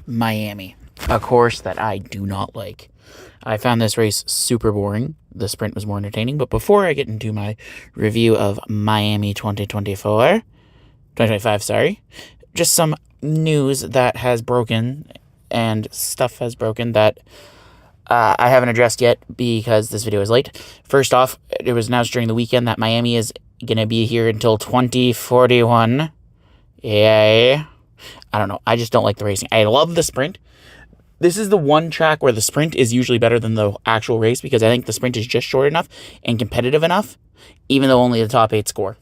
Miami, a course that I do not like. I found this race super boring. The sprint was more entertaining. But before I get into my review of Miami 2025, sorry, just some news that has broken and stuff has broken that I haven't addressed yet because this video is late. First off, it was announced during the weekend that Miami is going to be here until 2041. Yay. I don't know. I just don't like the racing. I love the sprint. This is the one track where the sprint is usually better than the actual race because I think the sprint is just short enough and competitive enough, even though only the top 8 score.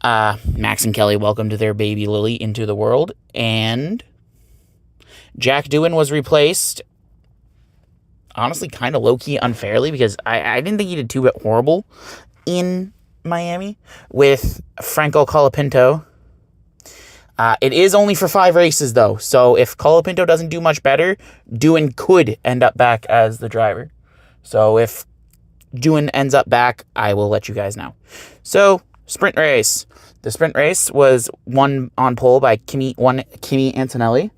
Max and Kelly welcomed their baby Lily into the world, and Jack Doohan was replaced, honestly, kind of low-key unfairly because I didn't think he did too horrible in Miami, with Franco Colapinto. It is only for 5 races, though, so if Colapinto doesn't do much better, Doohan could end up back as the driver. So if Doohan ends up back, I will let you guys know. So, sprint race. The sprint race was won on pole by Kimi Antonelli,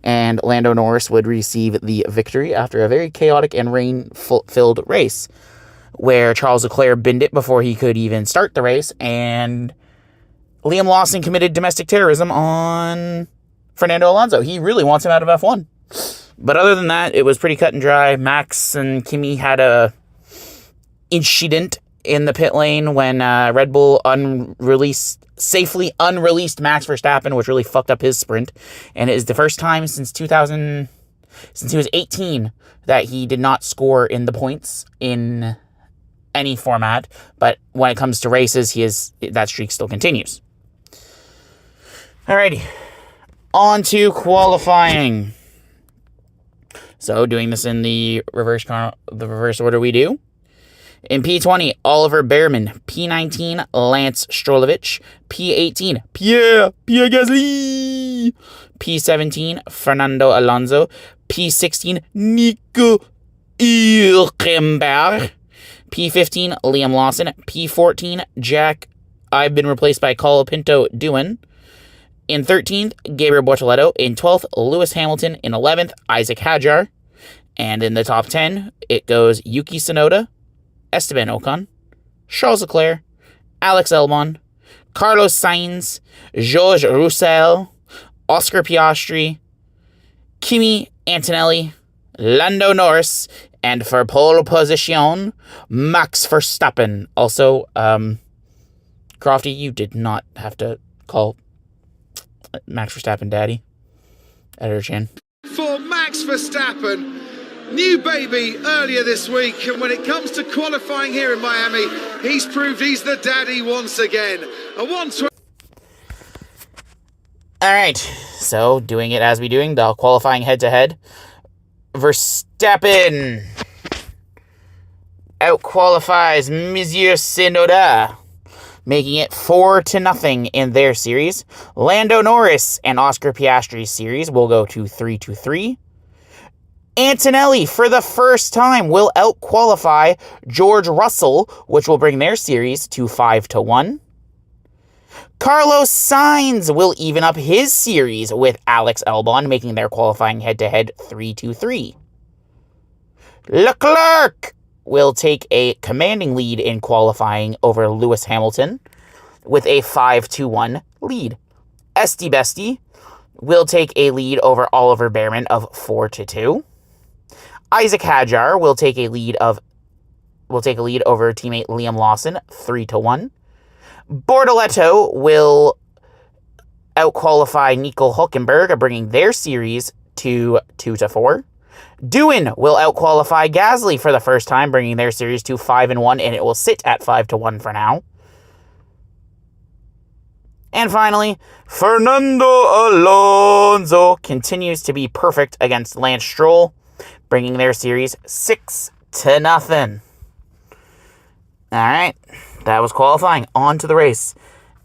and Lando Norris would receive the victory after a very chaotic and rain-filled race, where Charles Leclerc binned it before he could even start the race, and Liam Lawson committed domestic terrorism on Fernando Alonso. He really wants him out of F1. But other than that, it was pretty cut and dry. Max and Kimi had a incident in the pit lane when Red Bull safely unreleased Max Verstappen, which really fucked up his sprint. And it is the first time since he was 18 that he did not score in the points in any format. But when it comes to races, that streak still continues. Alrighty, on to qualifying. So, doing this in the reverse order we do. In P20, Oliver Bearman. P19, Lance Strolovich. P18, Pierre Gasly. P17, Fernando Alonso. P16, Nico Hülkenberg. P15, Liam Lawson. P14, Jack. I've been replaced by Colapinto Doohan. In 13th, Gabriel Bortoleto. In 12th, Lewis Hamilton. In 11th, Isaac Hadjar. And in the top 10, it goes Yuki Tsunoda, Esteban Ocon, Charles Leclerc, Alex Albon, Carlos Sainz, Georges Roussel, Oscar Piastri, Kimi Antonelli, Lando Norris, and for pole position, Max Verstappen. Also, Crofty, you did not have to call Max Verstappen daddy. Editor Chan. For Max Verstappen, new baby earlier this week, and when it comes to qualifying here in Miami, he's proved he's the daddy once again. A 120. Alright, so doing it as we doing, the qualifying head-to-head. Verstappen outqualifies Monsieur Tsunoda, making it 4-0 in their series. Lando Norris and Oscar Piastri's series will go to 3-3. Antonelli, for the first time, will outqualify George Russell, which will bring their series to 5-1. Carlos Sainz will even up his series with Alex Albon, making their qualifying head-to-head 3-3. Leclerc will take a commanding lead in qualifying over Lewis Hamilton with a 5-1 lead. Esti Besti will take a lead over Oliver Bearman of 4-2. Isaac Hadjar will take a lead over teammate Liam Lawson 3-1. Bortoleto will outqualify Nico Hülkenberg, bringing their series to 2-4. Doohan will outqualify Gasly for the first time, bringing their series to 5-1, and it will sit at 5-1 for now. And finally, Fernando Alonso continues to be perfect against Lance Stroll, bringing their series 6-0. Alright, that was qualifying. On to the race.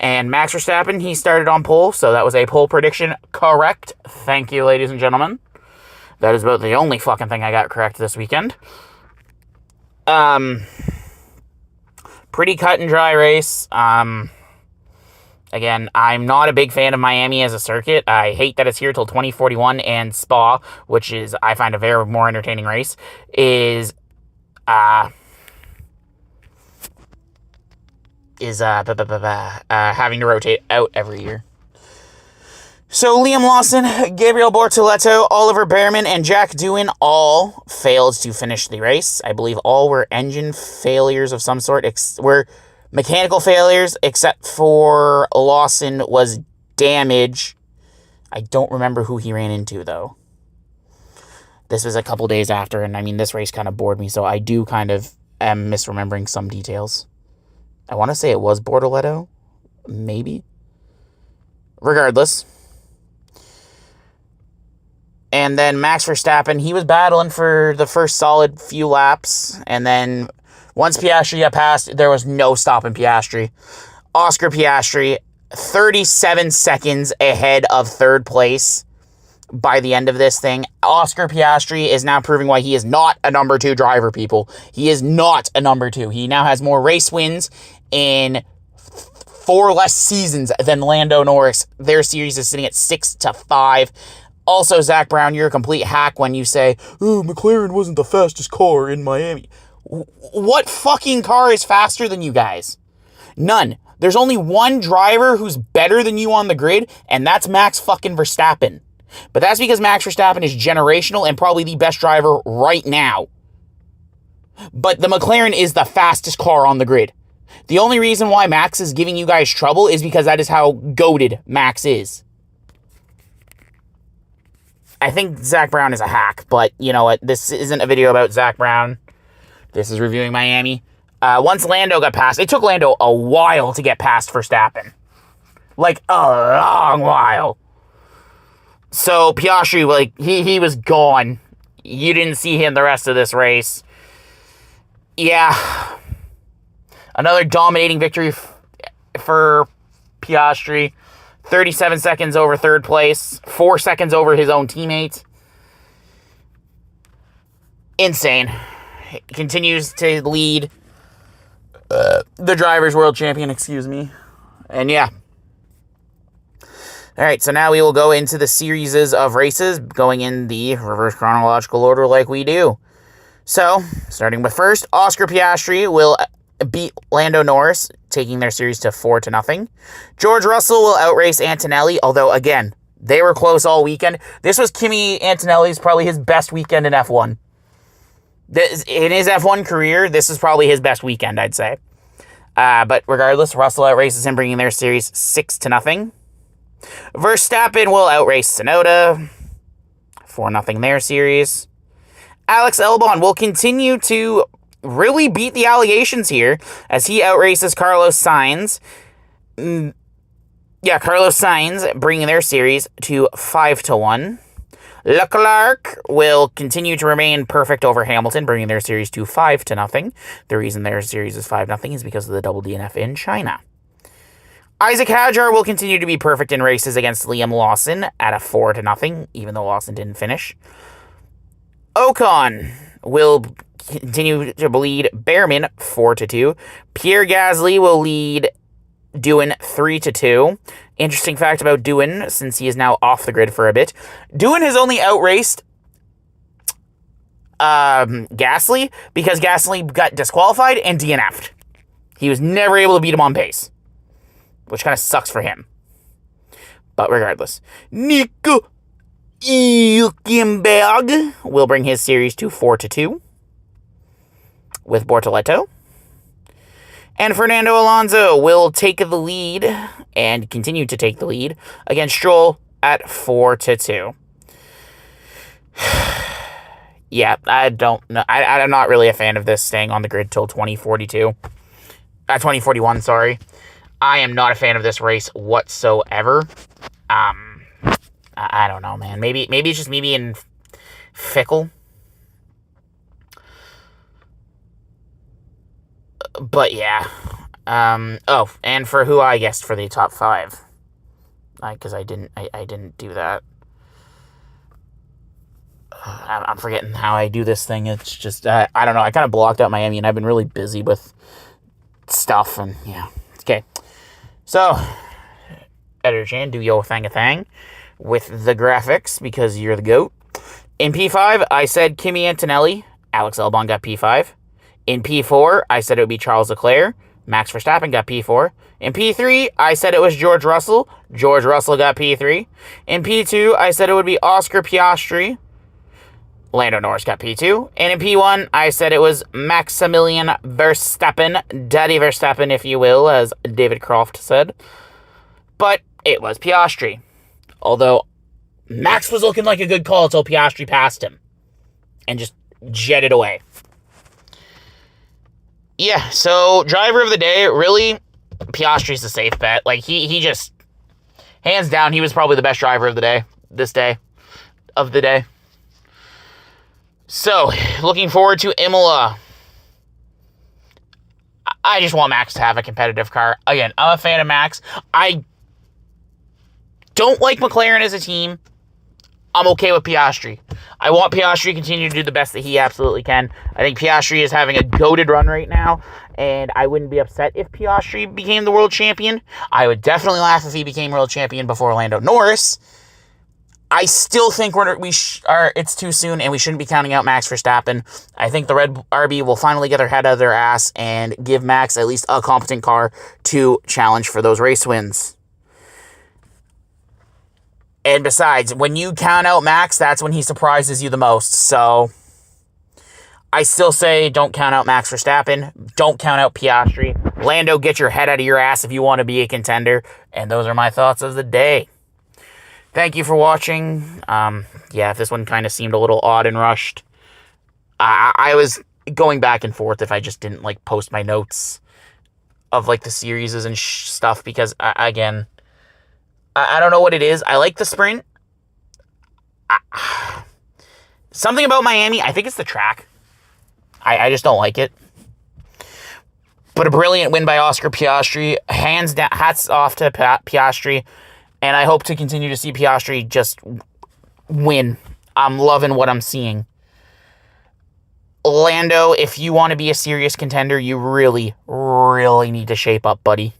And Max Verstappen, he started on pole, so that was a pole prediction correct. Thank you, ladies and gentlemen. That is about the only fucking thing I got correct this weekend. Pretty cut and dry race. Again, I'm not a big fan of Miami as a circuit. I hate that it's here till 2041, and Spa, which is, I find, a very more entertaining race, is having to rotate out every year. So Liam Lawson, Gabriel Bortoleto, Oliver Bearman, and Jack Doohan all failed to finish the race. I believe all were engine failures of some sort, were mechanical failures, except for Lawson was damage. I don't remember who he ran into, though. This was a couple days after, and I mean, this race kind of bored me, so I do kind of am misremembering some details. I want to say it was Bortoleto, maybe. Regardless. And then Max Verstappen, he was battling for the first solid few laps. And then once Piastri got past, there was no stopping Piastri. Oscar Piastri, 37 seconds ahead of third place by the end of this thing. Oscar Piastri is now proving why he is not a number 2 driver, people. He is not a number 2. He now has more race wins in 4 less seasons than Lando Norris. Their series is sitting at 6-5. Also, Zach Brown, you're a complete hack when you say, oh, McLaren wasn't the fastest car in Miami. What fucking car is faster than you guys? None. There's only one driver who's better than you on the grid, and that's Max fucking Verstappen. But that's because Max Verstappen is generational and probably the best driver right now. But the McLaren is the fastest car on the grid. The only reason why Max is giving you guys trouble is because that is how goated Max is. I think Zach Brown is a hack, but you know what? This isn't a video about Zach Brown. This is reviewing Miami. Once Lando got past, it took Lando a while to get past Verstappen. Like, a long while. So, Piastri, like, he was gone. You didn't see him the rest of this race. Yeah. Another dominating victory for Piastri. 37 seconds over third place. 4 seconds over his own teammate. Insane. Continues to lead the Drivers' World Champion, excuse me. And yeah. Alright, so now we will go into the series of races, going in the reverse chronological order like we do. So, starting with first, Oscar Piastri will beat Lando Norris, taking their series to 4-0. George Russell will outrace Antonelli, although, again, they were close all weekend. This was Kimi Antonelli's probably his best weekend in F1. In his F1 career, this is probably his best weekend, I'd say. But regardless, Russell outraces him, bringing their series 6-0. Verstappen will outrace Tsunoda, 4-0 their series. Alex Albon will continue to really beat the allegations here as he outraces Carlos Sainz. Carlos Sainz bringing their series to 5-1. Leclerc will continue to remain perfect over Hamilton, bringing their series to 5-0. The reason their series is 5-0 is because of the double DNF in China. Isaac Hadjar will continue to be perfect in races against Liam Lawson at a 4-0, even though Lawson didn't finish. Ocon will continue to lead Bearman 4-2. Pierre Gasly will lead Doohan 3-2. Interesting fact about Doohan, since he is now off the grid for a bit. Doohan has only outraced Gasly because Gasly got disqualified and DNF'd. He was never able to beat him on pace, which kind of sucks for him. But regardless, Nico Hülkenberg will bring his series to 4-2 with Bortoleto. And Fernando Alonso will take the lead and continue to take the lead against Stroll at 4-2. Yeah, I don't know. I'm not really a fan of this staying on the grid till 2041, sorry. I am not a fan of this race whatsoever. I don't know, man. Maybe it's just me being fickle. But yeah. And for who I guessed for the top 5. Because I didn't do that. I'm forgetting how I do this thing. It's just, I don't know. I kind of blocked out Miami, and I've been really busy with stuff, and yeah. Okay. So, Editor Chan, do your thing with the graphics because you're the GOAT. In P5, I said Kimi Antonelli. Alex Albon got P5. In P4, I said it would be Charles Leclerc. Max Verstappen got P4. In P3, I said it was George Russell. George Russell got P3. In P2, I said it would be Oscar Piastri. Lando Norris got P2. And in P1, I said it was Maximilian Verstappen. Daddy Verstappen, if you will, as David Croft said. But it was Piastri. Although, Max was looking like a good call until Piastri passed him. And just jetted away. Yeah, so driver of the day, really, Piastri's a safe bet. Like, he just, hands down, he was probably the best driver of the day, of the day. So, looking forward to Imola. I just want Max to have a competitive car. Again, I'm a fan of Max. I don't like McLaren as a team. I'm okay with Piastri. I want Piastri to continue to do the best that he absolutely can. I think Piastri is having a goated run right now, and I wouldn't be upset if Piastri became the world champion. I would definitely laugh if he became world champion before Lando Norris. I still think it's too soon, and we shouldn't be counting out Max Verstappen. I think the Red RB will finally get their head out of their ass and give Max at least a competent car to challenge for those race wins. And besides, when you count out Max, that's when he surprises you the most. So, I still say don't count out Max Verstappen. Don't count out Piastri. Lando, get your head out of your ass if you want to be a contender. And those are my thoughts of the day. Thank you for watching. If this one kind of seemed a little odd and rushed, I was going back and forth if I just didn't, post my notes of, the series and stuff. Because, again, I don't know what it is. I like the sprint. Something about Miami, I think it's the track. I just don't like it. But a brilliant win by Oscar Piastri. Hands down, hats off to Piastri. And I hope to continue to see Piastri just win. I'm loving what I'm seeing. Lando, if you want to be a serious contender, you really, really need to shape up, buddy.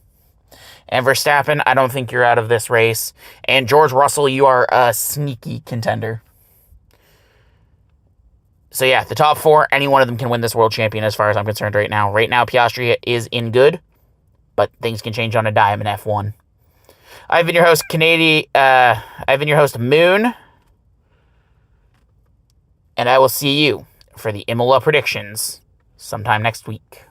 And Verstappen, I don't think you're out of this race. And George Russell, you are a sneaky contender. So yeah, the top four, any one of them can win this world champion as far as I'm concerned right now. Right now, Piastri is in good, but things can change on a dime in F1. I've been your host, Moon. And I will see you for the Imola predictions sometime next week.